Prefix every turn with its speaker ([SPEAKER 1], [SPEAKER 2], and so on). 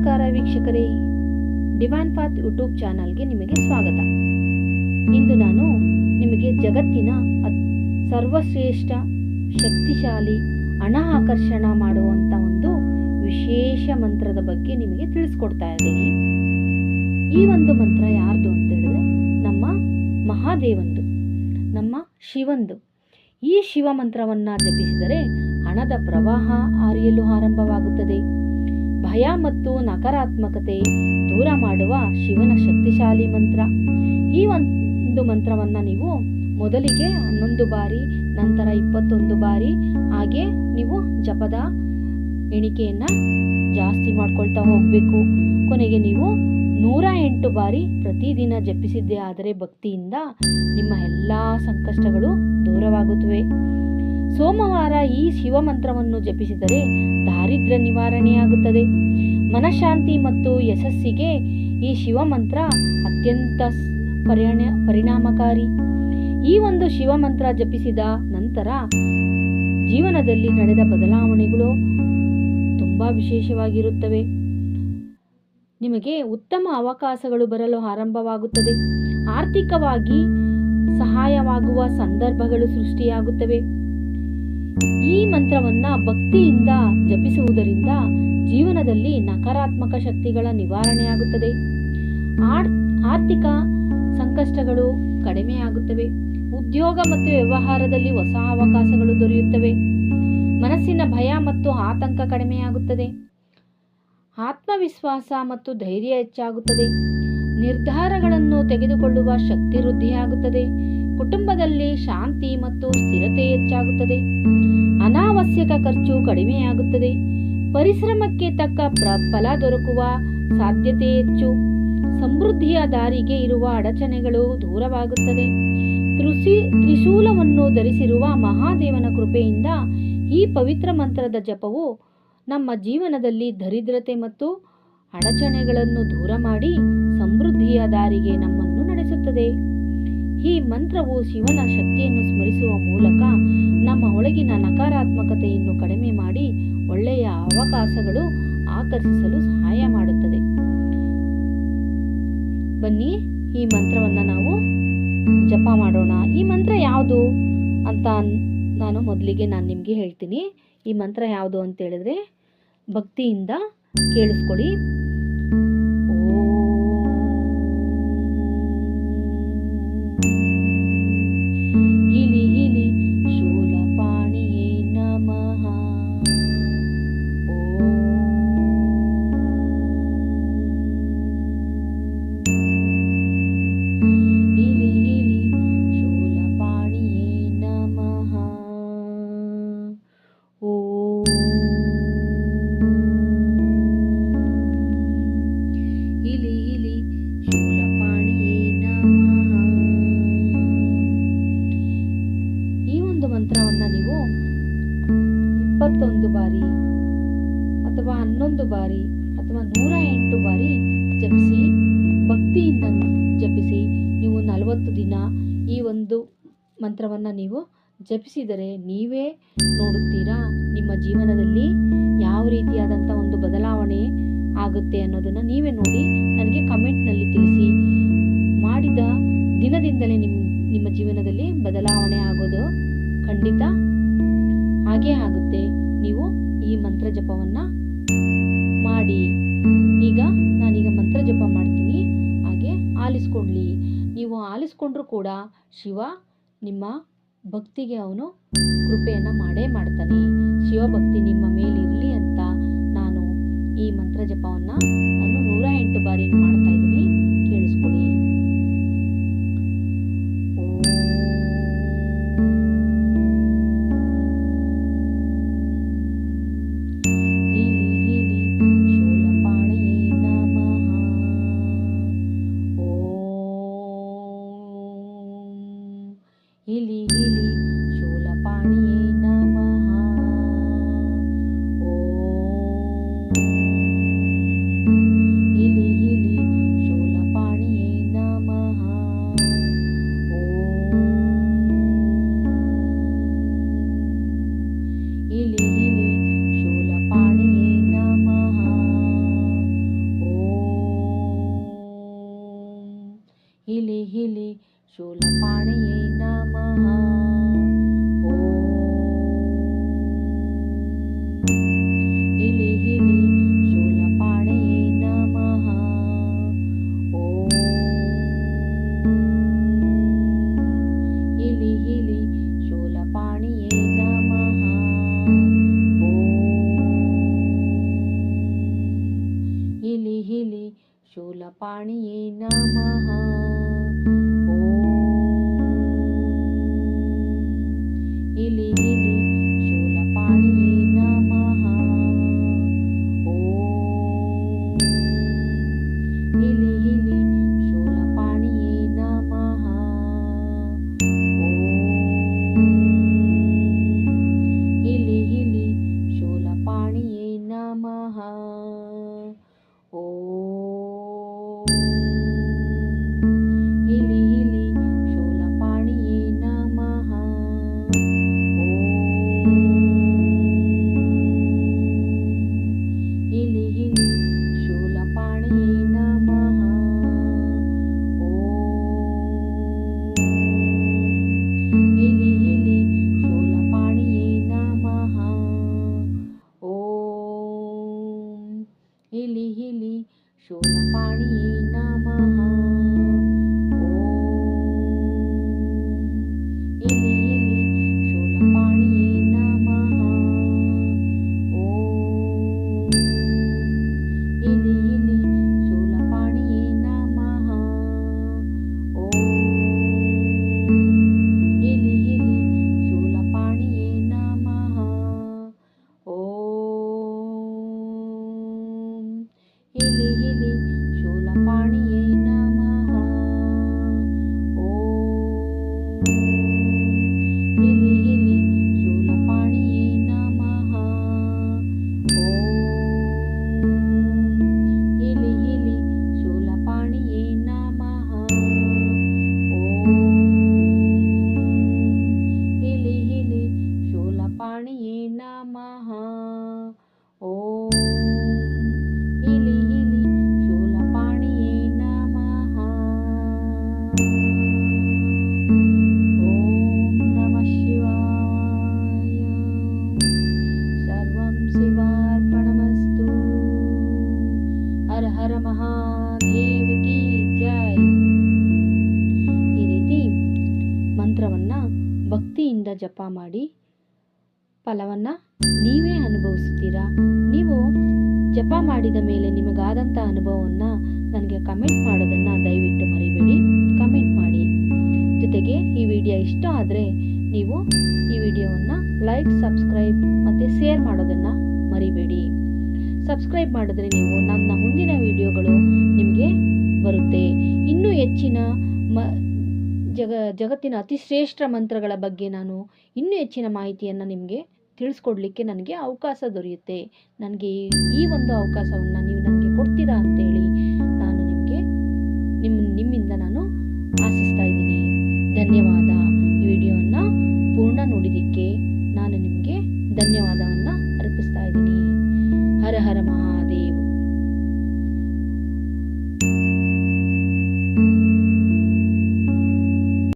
[SPEAKER 1] ನಮಸ್ಕಾರ ವೀಕ್ಷಕರೇ, divine path YouTube ಚಾನಲ್ಗೆ ನಿಮಗೆ ಸ್ವಾಗತ. ಇಂದು ನಾನು ನಿಮಗೆ ಜಗತ್ತಿನ ಸರ್ವಶ್ರೇಷ್ಠ ಶಕ್ತಿಶಾಲಿ ಹಣ ಆಕರ್ಷಣ ಮಾಡುವಂಥ ಒಂದು ವಿಶೇಷ ಮಂತ್ರದ ಬಗ್ಗೆ ನಿಮಗೆ ತಿಳಿಸ್ಕೊಡ್ತಾ ಇದ್ದೀನಿ. ಈ ಒಂದು ಮಂತ್ರ ಯಾರ್ದು ಅಂತ ಹೇಳಿದ್ರೆ ನಮ್ಮ ಮಹಾದೇವಂದು, ನಮ್ಮ ಶಿವಂದು. ಈ ಶಿವ ಮಂತ್ರವನ್ನು ಜಪಿಸಿದರೆ ಹಣದ ಪ್ರವಾಹ ಹರಿಯಲು ಆರಂಭವಾಗುತ್ತದೆ. ಭಯ ಮತ್ತು ನಕಾರಾತ್ಮಕತೆ ದೂರ ಮಾಡುವ ಶಿವನ ಶಕ್ತಿಶಾಲಿ ಮಂತ್ರ. ಈ ಒಂದು ಮಂತ್ರವನ್ನು ನೀವು ಮೊದಲಿಗೆ 11 ಬಾರಿ, ನಂತರ 21 ಬಾರಿ, ಹಾಗೆ ನೀವು ಜಪದ ಎಣಿಕೆಯನ್ನು ಜಾಸ್ತಿ ಮಾಡ್ಕೊಳ್ತಾ ಹೋಗಬೇಕು. ಕೊನೆಗೆ ನೀವು 108 ಬಾರಿ ಪ್ರತಿದಿನ ಜಪಿಸಿದ್ದೇ ಆದರೆ ಭಕ್ತಿಯಿಂದ ನಿಮ್ಮ ಎಲ್ಲ ಸಂಕಷ್ಟಗಳು ದೂರವಾಗುತ್ತವೆ. ಸೋಮವಾರ ಈ ಶಿವ ಮಂತ್ರವನ್ನು ಜಪಿಸಿದರೆ ದಾರಿದ್ರ್ಯ ನಿವಾರಣೆಯಾಗುತ್ತದೆ. ಮನಃಶಾಂತಿ ಮತ್ತು ಯಶಸ್ಸಿಗೆ ಈ ಶಿವ ಮಂತ್ರ ಅತ್ಯಂತ ಪರಿಣಾಮಕಾರಿ. ಈ ಒಂದು ಶಿವ ಮಂತ್ರ ಜಪಿಸಿದ ನಂತರ ಜೀವನದಲ್ಲಿ ನಡೆದ ಬದಲಾವಣೆಗಳು ತುಂಬ ವಿಶೇಷವಾಗಿರುತ್ತವೆ. ನಿಮಗೆ ಉತ್ತಮ ಅವಕಾಶಗಳು ಬರಲು ಆರಂಭವಾಗುತ್ತದೆ. ಆರ್ಥಿಕವಾಗಿ ಸಹಾಯವಾಗುವ ಸಂದರ್ಭಗಳು ಸೃಷ್ಟಿಯಾಗುತ್ತವೆ. ಈ ಮಂತ್ರವನ್ನು ಭಕ್ತಿಯಿಂದ ಜಪಿಸುವುದರಿಂದ ಜೀವನದಲ್ಲಿ ನಕಾರಾತ್ಮಕ ಶಕ್ತಿಗಳ ನಿವಾರಣೆಯಾಗುತ್ತದೆ. ಆರ್ಥಿಕ ಸಂಕಷ್ಟಗಳು ಕಡಿಮೆಯಾಗುತ್ತವೆ. ಉದ್ಯೋಗ ಮತ್ತು ವ್ಯವಹಾರದಲ್ಲಿ ಹೊಸ ಅವಕಾಶಗಳು ದೊರೆಯುತ್ತವೆ. ಮನಸ್ಸಿನ ಭಯ ಮತ್ತು ಆತಂಕ ಕಡಿಮೆಯಾಗುತ್ತದೆ. ಆತ್ಮವಿಶ್ವಾಸ ಮತ್ತು ಧೈರ್ಯ ಹೆಚ್ಚಾಗುತ್ತದೆ. ನಿರ್ಧಾರಗಳನ್ನು ತೆಗೆದುಕೊಳ್ಳುವ ಶಕ್ತಿ ವೃದ್ಧಿಯಾಗುತ್ತದೆ. ಕುಟುಂಬದಲ್ಲಿ ಶಾಂತಿ ಮತ್ತು ಸ್ಥಿರತೆ ಹೆಚ್ಚಾಗುತ್ತದೆ. ಅನಾವಶ್ಯಕ ಖರ್ಚು ಕಡಿಮೆಯಾಗುತ್ತದೆ. ಪರಿಶ್ರಮಕ್ಕೆ ತಕ್ಕ ಫಲ ದೊರಕುವ ಸಾಧ್ಯತೆ ಹೆಚ್ಚು. ಸಮೃದ್ಧಿಯ ದಾರಿಗೆ ಇರುವ ಅಡಚಣೆಗಳು ದೂರವಾಗುತ್ತದೆ. ತ್ರಿಶೂಲವನ್ನು ಧರಿಸಿರುವ ಮಹಾದೇವನ ಕೃಪೆಯಿಂದ ಈ ಪವಿತ್ರ ಮಂತ್ರದ ಜಪವು ನಮ್ಮ ಜೀವನದಲ್ಲಿ ದರಿದ್ರತೆ ಮತ್ತು ಅಡಚಣೆಗಳನ್ನು ದೂರ ಮಾಡಿ ಸಮೃದ್ಧಿಯ ದಾರಿಗೆ ನಮ್ಮನ್ನು ನಡೆಸುತ್ತದೆ. ಈ ಮಂತ್ರವು ಶಿವನ ಶಕ್ತಿಯನ್ನು ಸ್ಮರಿಸುವ ಮೂಲಕ ನಮ್ಮ ಒಳಗಿನ ನಕಾರಾತ್ಮಕತೆಯನ್ನು ಕಡಿಮೆ ಮಾಡಿ ಒಳ್ಳೆಯ ಅವಕಾಶಗಳು ಆಕರ್ಷಿಸಲು ಸಹಾಯ ಮಾಡುತ್ತದೆ. ಬನ್ನಿ, ಈ ಮಂತ್ರವನ್ನು ನಾವು ಜಪ ಮಾಡೋಣ. ಈ ಮಂತ್ರ ಯಾವುದು ಅಂತ ಮೊದಲಿಗೆ ನಾನು ನಿಮಗೆ ಹೇಳ್ತೀನಿ. ಈ ಮಂತ್ರ ಯಾವುದು ಅಂತ ಹೇಳಿದ್ರೆ ಭಕ್ತಿಯಿಂದ ಕೇಳಿಸ್ಕೊಳ್ಳಿ. ಮಂತ್ರವನ್ನು ನೀವು 21 ಬಾರಿ ಅಥವಾ 11 ಬಾರಿ ಅಥವಾ 108 ಬಾರಿ ಜಪಿಸಿ, ಭಕ್ತಿಯಿಂದ ಜಪಿಸಿ. ನೀವು 40 ದಿನ ಈ ಒಂದು ಮಂತ್ರವನ್ನು ನೀವು ಜಪಿಸಿದರೆ ನೀವೇ ನೋಡುತ್ತೀರಾ ನಿಮ್ಮ ಜೀವನದಲ್ಲಿ ಯಾವ ರೀತಿಯಾದಂಥ ಒಂದು ಬದಲಾವಣೆ ಆಗುತ್ತೆ ಅನ್ನೋದನ್ನು ನೀವೇ ನೋಡಿ ನನಗೆ ಕಮೆಂಟ್ನಲ್ಲಿ ತಿಳಿಸಿ. ಮಾಡಿದ ದಿನದಿಂದಲೇ ನಿಮ್ಮ ಜೀವನದಲ್ಲಿ ಬದಲಾವಣೆ ಆಗೋದು ಖಂಡಿತ ಹಾಗೇ ಆಗುತ್ತೆ. ನೀವು ಈ ಮಂತ್ರ ಜಪವನ್ನು ಮಾಡಿ. ನಾನೀಗ ಮಂತ್ರ ಜಪ ಮಾಡ್ತೀನಿ, ಹಾಗೆ ಆಲಿಸ್ಕೊಳ್ಳಿ. ನೀವು ಆಲಿಸ್ಕೊಂಡ್ರೂ ಕೂಡ ಶಿವ ನಿಮ್ಮ ಭಕ್ತಿಗೆ ಅವನು ಕೃಪೆಯನ್ನು ಮಾಡೇ ಮಾಡ್ತಾನೆ. ಶಿವಭಕ್ತಿ ನಿಮ್ಮ ಮೇಲಿರಲಿ ಅಂತ ನಾನು ಈ ಮಂತ್ರ ಜಪವನ್ನು 108 ಬಾರಿ ಮಾಡ್ತಾ ಇದ್ದೀನಿ. ಕೇಳಿಸ್ಕೊಳ್ಳಿ. ಇಲಿ ಇಲಿ ಶೂಲಪಾಣಿಯೇ ನಮಃ. ಓಂ ಇಲಿ ಇಲಿ ಶೂಲಪಾಣಿಯೇ ನಮಃ. ಓಂ ಇಲಿ ಇಲಿ ಶೂಲಪಾಣಿಯೇ ನಮಃ. ಓಂ ಇಲಿ ಇಲಿ ಶೂಲಪಾಣಿಯೇ ನಮಃ. ಓಂ ಇಲಿ ಇಲಿ ಶೂಲಪಾಣಿಯೇ ನಮಃ. ಓಂ ಇಲಿ ಇಲಿ ಶೂಲಪಾಣಿಯೇ ನಮಃ. ಓಂ ಇಲಿ ಇಲಿ ಶೂಲಪಾಣಿಯೇ ನಮಃ. ಓಂ ಇಲಿ ಇಲಿ ಶೂಲಪಾಣಿಯೇ ನಮಃ. ಓಂ ಇಲಿ ಇಲಿ ಶೂಲಪಾಣಿಯೇ ನಮಃ. ಓಂ ಇಲಿ ಇಲಿ ಶೂಲಪಾಣಿಯೇ ನಮಃ. ಓಂ ಇಲಿ ಇಲಿ ಶೂಲಪಾಣಿಯೇ ನಮಃ. ಓಂ ಇಲಿ ಇಲಿ ಶೂಲಪಾಣಿಯೇ ನಮಃ. ಓಂ ಇಲಿ ಇಲಿ ಶೂಲಪಾಣಿಯೇ ನಮಃ. ಓಂ ಇಲಿ ಇಲಿ ಶೂಲಪಾಣಿಯೇ ನಮಃ. ಓಂ ಇಲಿ ಇಲಿ ಶೂಲಪಾಣಿಯೇ ನಮಃ. ಓಂ ಇಲಿ ಇಲಿ ಶೂಲಪಾಣಿಯೇ ನಮಃ. ಓಂ ಇಲಿ ಇಲಿ ಶೂಲಪಾಣಿಯೇ ನಮಃ. ಓಂ ನಮಃ ಶಿವಾಯ. ಸರ್ವಂ ಶಿವಾರ್ಪಣಮಸ್ತು. ಹರ ಹರ ಮಹಾದೇವ ಕಿ ಜೈ. ಈ ರೀತಿ ಮಂತ್ರವನ್ನ ಭಕ್ತಿಯಿಂದ ಜಪ ಮಾಡಿ ಫಲವನ್ನ ನೀವೇ ಅನುಭವಿಸ್ತೀರಾ. ನೀವು ಜಪ ಮಾಡಿದ ಮೇಲೆ ನಿಮಗಾದಂಥ ಅನುಭವವನ್ನ ನನಗೆ ಕಮೆಂಟ್ ಮಾಡೋದನ್ನ ದಯವಿಟ್ಟು ಮರಿಬೇಡಿ. ಕಮೆಂಟ್ ಮಾಡಿ. ಜೊತೆಗೆ ಈ ವಿಡಿಯೋ ಇಷ್ಟ ಆದರೆ ನೀವು ಈ ವಿಡಿಯೋವನ್ನು ಲೈಕ್, ಸಬ್ಸ್ಕ್ರೈಬ್ ಮತ್ತು ಶೇರ್ ಮಾಡೋದನ್ನು ಮರಿಬೇಡಿ. ಸಬ್ಸ್ಕ್ರೈಬ್ ಮಾಡಿದ್ರೆ ನೀವು ನನ್ನ ಮುಂದಿನ ವಿಡಿಯೋಗಳು ನಿಮಗೆ ಬರುತ್ತೆ. ಇನ್ನೂ ಹೆಚ್ಚಿನ ಜಗತ್ತಿನ ಅತಿ ಶ್ರೇಷ್ಠ ಮಂತ್ರಗಳ ಬಗ್ಗೆ ನಾನು ಇನ್ನೂ ಹೆಚ್ಚಿನ ಮಾಹಿತಿಯನ್ನು ನಿಮಗೆ ತಿಳಿಸ್ಕೊಡ್ಲಿಕ್ಕೆ ನನಗೆ ಅವಕಾಶ ದೊರೆಯುತ್ತೆ. ನನಗೆ ಈ ಒಂದು ಅವಕಾಶವನ್ನು ನೀವು ನನಗೆ ಕೊಡ್ತೀರಾ ಅಂತೇಳಿ